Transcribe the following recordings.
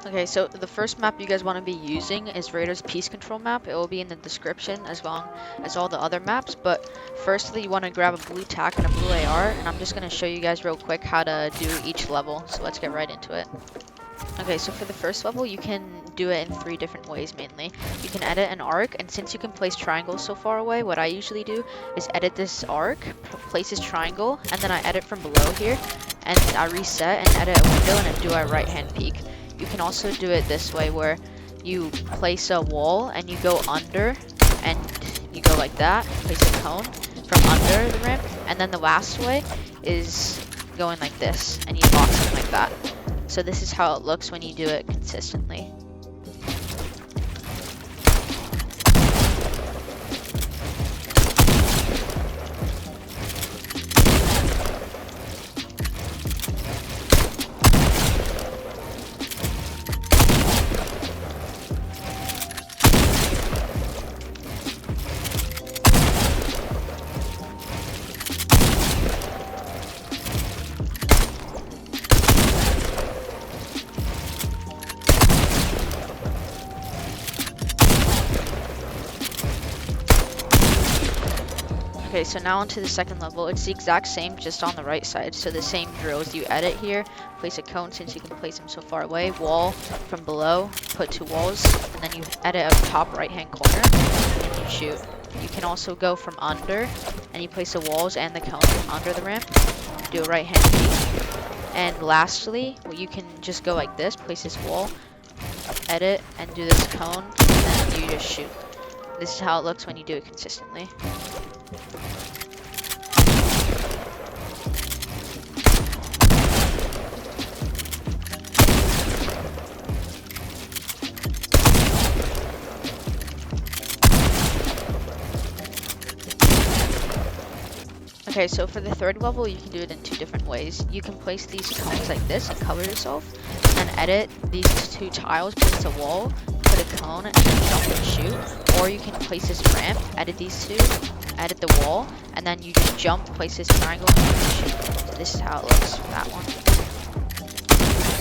Okay, so the first map you guys want to be using is Raiders Peace Control map. It will be in the description as long as all the other maps. But firstly, you want to grab a blue tack and a blue AR, and I'm just going to show you guys real quick how to do each level. So let's get right into it. Okay, so for the first level, you can do it in 3 different ways mainly. You can edit an arc, and since you can place triangles so far away, what I usually do is edit this arc, place this triangle, and then I edit from below here, and I reset and edit a window, and then do a right-hand peek. You can also do it this way, where you place a wall, and you go under, and you go like that, place a cone from under the ramp, and then the last way is going like this, and you box it like that. So this is how it looks when you do it consistently. Okay, so now onto the second level. It's the exact same, just on the right side. So the same drills. You edit here, place a cone since you can place them so far away, wall from below, put 2 walls, and then you edit a top right-hand corner, and you shoot. You can also go from under, and you place the walls and the cone under the ramp, do a right-hand peek. And lastly, well, you can just go like this, place this wall, edit, and do this cone, and then you just shoot. This is how it looks when you do it consistently. Okay, so for the third level, you can do it in 2 different ways. You can place these cones like this and cover yourself, and then edit these 2 tiles, place a wall, put a cone, and then jump and shoot. Or you can place this ramp, edit these 2, edit the wall, and then you just jump, place this triangle, and shoot. So this is how it looks for that one.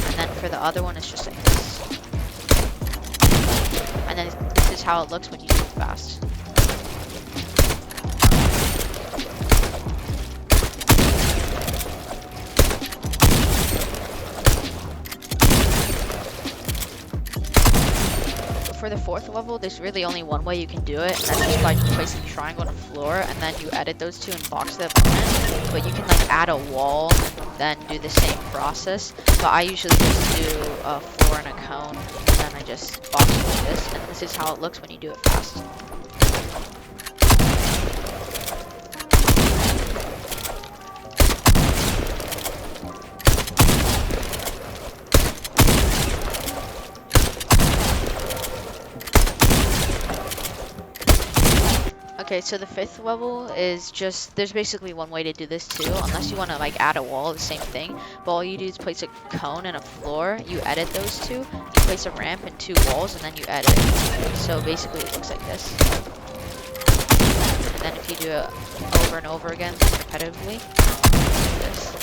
And then for the other one, it's just like this. And then this is how it looks when you do it fast. For the 4th level, there's really only one way you can do it, and that's just by placing a triangle on the floor, and then you edit those 2 and box the opponent. But you can like add a wall, then do the same process. But I usually just do a floor and a cone, and then I just box it like this, and this is how it looks when you do it fast. Okay, so the 5th level is just, there's basically one way to do this too, unless you want to like add a wall, the same thing. But all you do is place a cone and a floor, you edit those 2, you place a ramp and 2 walls, and then you edit. So basically it looks like this. And then if you do it over and over again, repetitively, like this.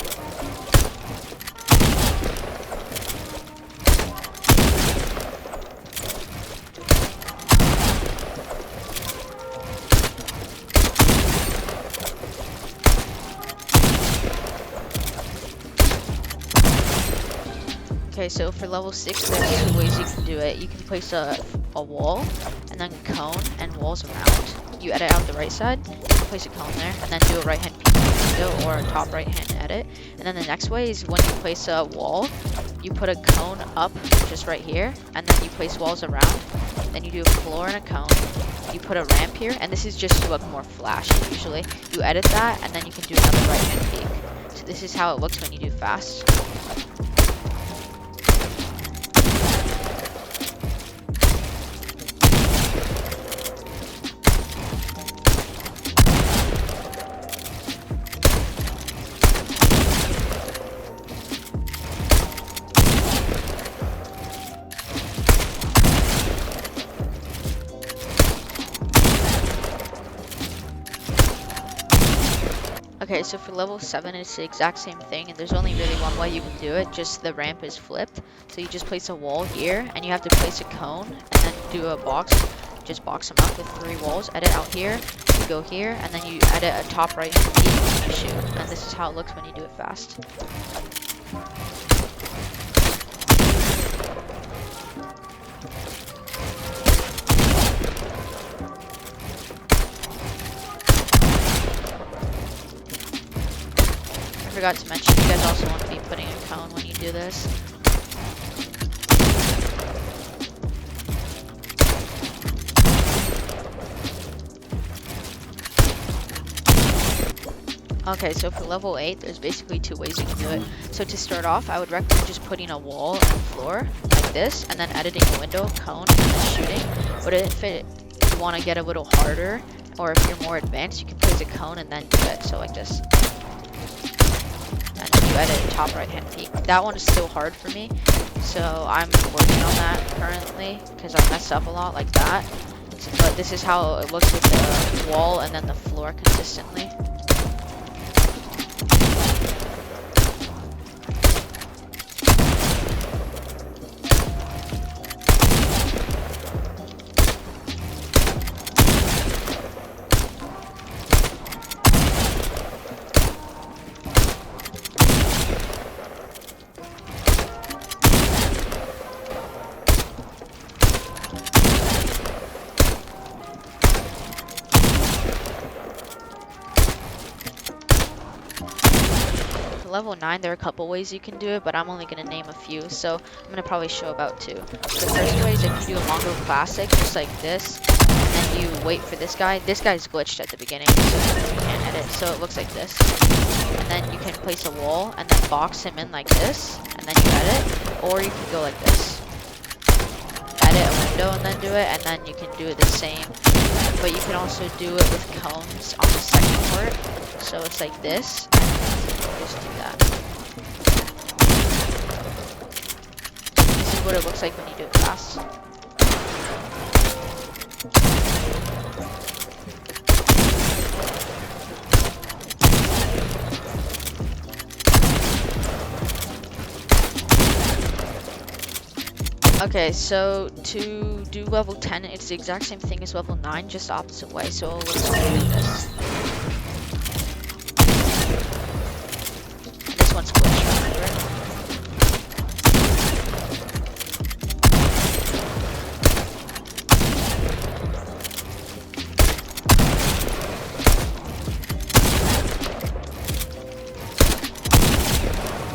Okay, so for level 6, there's 2 ways you can do it. You can place a wall, and then cone and walls around. You edit out the right side, you can place a cone there, and then do a right-hand peek window or a top right-hand edit. And then the next way is when you place a wall, you put a cone up just right here, and then you place walls around. Then you do a floor and a cone. You put a ramp here, and this is just to look more flashy usually. You edit that, and then you can do another right-hand peek. So this is how it looks when you do fast. Okay, so for level 7, it's the exact same thing, and there's only really one way you can do it, just the ramp is flipped. So you just place a wall here, and you have to place a cone, and then do a box, just box them up with 3 walls, edit out here, you go here, and then you edit a top right hand peak and you shoot. And this is how it looks when you do it fast. I forgot to mention, you guys also want to be putting a cone when you do this. Okay, so for level 8, there's basically 2 ways you can do it. So to start off, I would recommend just putting a wall and floor like this, and then editing a window, cone, and then shooting. But if you want to get a little harder, or if you're more advanced, you can place a cone and then do it. So like this. And then you edit a top right hand peak. That one is still hard for me, so I'm working on that currently, because I mess up a lot like that. But this is how it looks with the wall and then the floor consistently. Level 9, there are a couple ways you can do it, but I'm only going to name a few, so I'm going to probably show about 2. The first way is if you do a Mongo Classic, just like this, and then you wait for this guy. This guy's glitched at the beginning, so you can't edit, so it looks like this. And then you can place a wall, and then box him in like this, and then you edit, or you can go like this. Edit a window and then do it, and then you can do it the same. But you can also do it with cones on the second part, so it's like this. Just do that. This is what it looks like when you do it fast. Okay, so to do level 10, it's the exact same thing as level 9, just the opposite way. So it looks like this. This one's glitched, remember?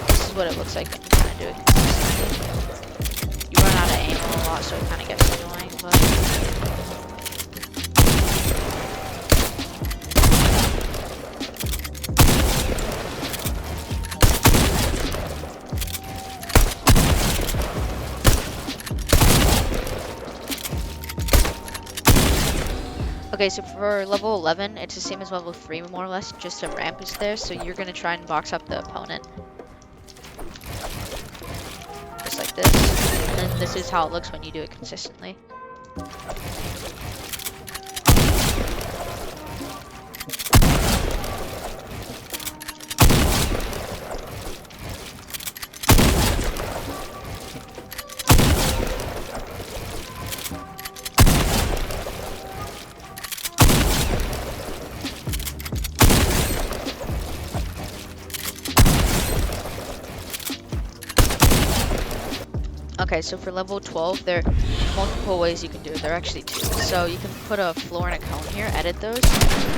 This is what it looks like when you kind of do it consistently. You run out of aim a lot, so it kind of gets annoying, but... Okay, so for level 11, it's the same as level 3 more or less, just a ramp is there, so you're going to try and box up the opponent. Just like this, and then this is how it looks when you do it consistently. Okay, so for level 12, there are multiple ways you can do it. There are actually 2. So you can put a floor and a cone here, edit those,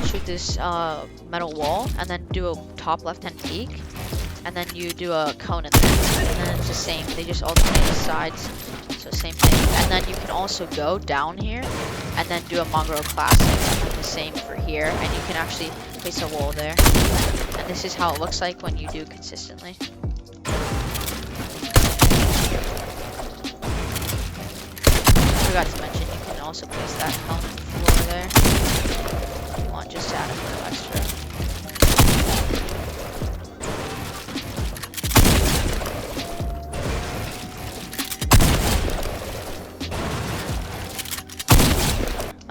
shoot this metal wall, and then do a top left-hand peak, and then you do a cone in there. And then it's the same. They just alternate the sides, so same thing. And then you can also go down here, and then do a Mongo Classic, and then the same for here, and you can actually place a wall there. And this is how it looks like when you do consistently. I forgot to mention, you can also place that cone on the floor there if you want, just to add a little extra.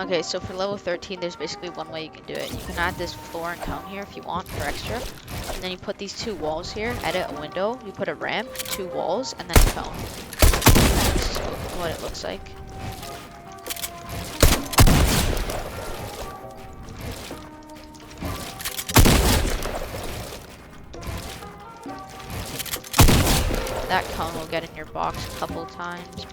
Okay, so for level 13, there's basically one way you can do it. You can add this floor and cone here if you want for extra. And then you put these two walls here, edit a window, you put a ramp, two walls, and then a cone. This is what it looks like. That cone will get in your box a couple times.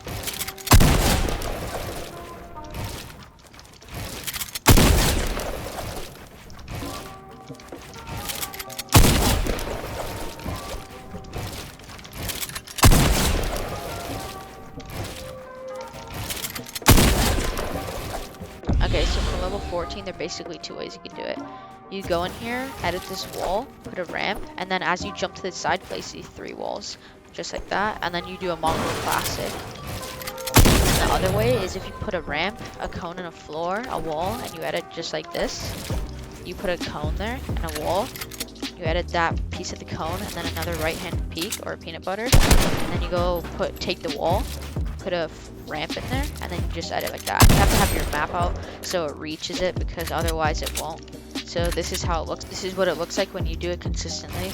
Okay, so for level 14, there are basically two ways you can do it. You go in here, edit this wall, put a ramp, and then as you jump to the side, place these three walls, just like that, and then you do a Mongol classic. And the other way is if you put a ramp, a cone, and a floor, a wall, and you edit just like this. You put a cone there and a wall. You edit that piece of the cone, and then another right-hand peak or peanut butter, and then you go take the wall, put a ramp in there, and then you just edit like that. You have to have your map out so it reaches it, because otherwise it won't. So this is how it looks. This is what it looks like when you do it consistently.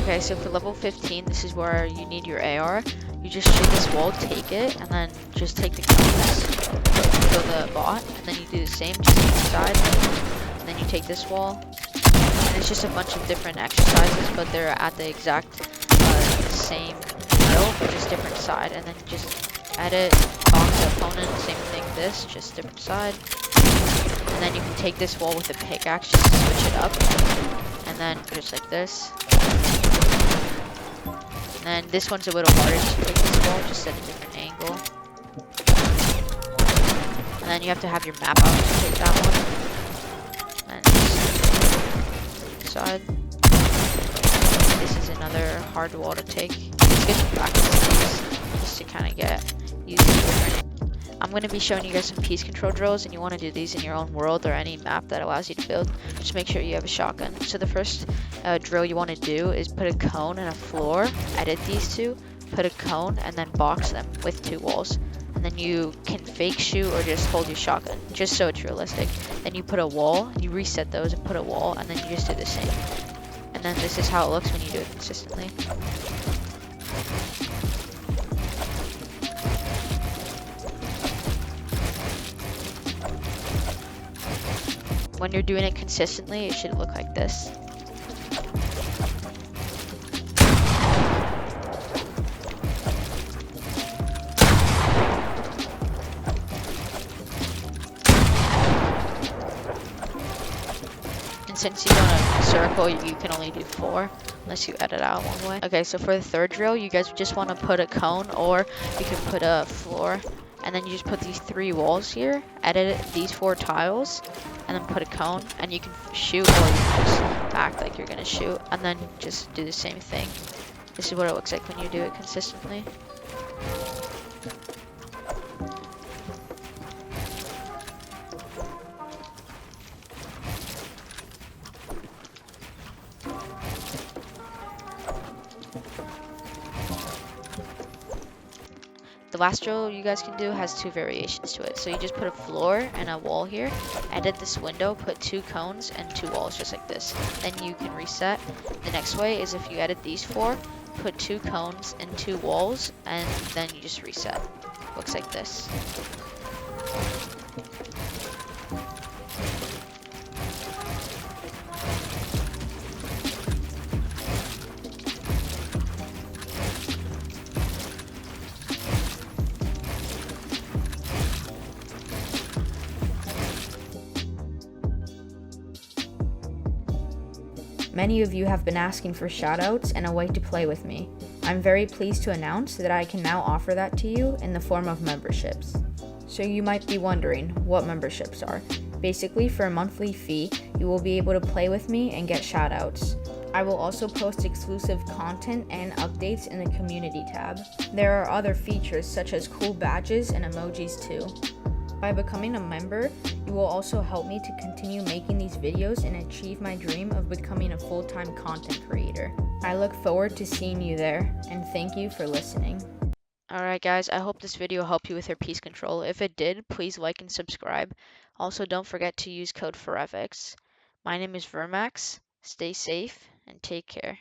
Okay, so for level 15, this is where you need your AR. You just shoot this wall, take it, and then just take the cones, kill the bot, and then you do the same, just to the side, and then you take this wall. And it's just a bunch of different exercises, but they're at the exact same drill, but just different side. And then you just edit, box the opponent, same thing, this, just different side. And then you can take this wall with a pickaxe, just to switch it up, and then just like this. And then this one's a little harder to take this wall, just at a different angle. And then you have to have your map out to take that one. And just side. This is another hard wall to take. It's good to practice these, just to kind of get used to different. I'm going to be showing you guys some piece control drills, and you want to do these in your own world or any map that allows you to build. Just make sure you have a shotgun. So the first drill you want to do is put a cone and a floor, edit these two, put a cone, and then box them with two walls. And then you can fake shoot or just hold your shotgun, just so it's realistic. Then you put a wall, you reset those and put a wall, and then you just do the same. And then this is how it looks when you do it consistently. When you're doing it consistently, it should look like this. And since you want a circle, you can only do 4, unless you edit out one way. Okay, so for the third drill, you guys just want to put a cone, or you can put a floor. And then you just put these 3 walls here, edit these 4 tiles, and then put a cone, and you can shoot, or you can just act like you're gonna shoot, and then just do the same thing. This is what it looks like when you do it consistently. The last drill you guys can do has 2 variations to it. So you just put a floor and a wall here, edit this window, put 2 cones and 2 walls just like this. Then you can reset. The next way is if you edit these 4, put 2 cones and 2 walls, and then you just reset. Looks like this. Many of you have been asking for shoutouts and a way to play with me. I'm very pleased to announce that I can now offer that to you in the form of memberships. So you might be wondering what memberships are. Basically, for a monthly fee, you will be able to play with me and get shoutouts. I will also post exclusive content and updates in the community tab. There are other features such as cool badges and emojis too. By becoming a member, you will also help me to continue making these videos and achieve my dream of becoming a full-time content creator. I look forward to seeing you there, and thank you for listening. Alright guys, I hope this video helped you with your piece control. If it did, please like and subscribe. Also, don't forget to use code FOREVEX. My name is Vermax. Stay safe and take care.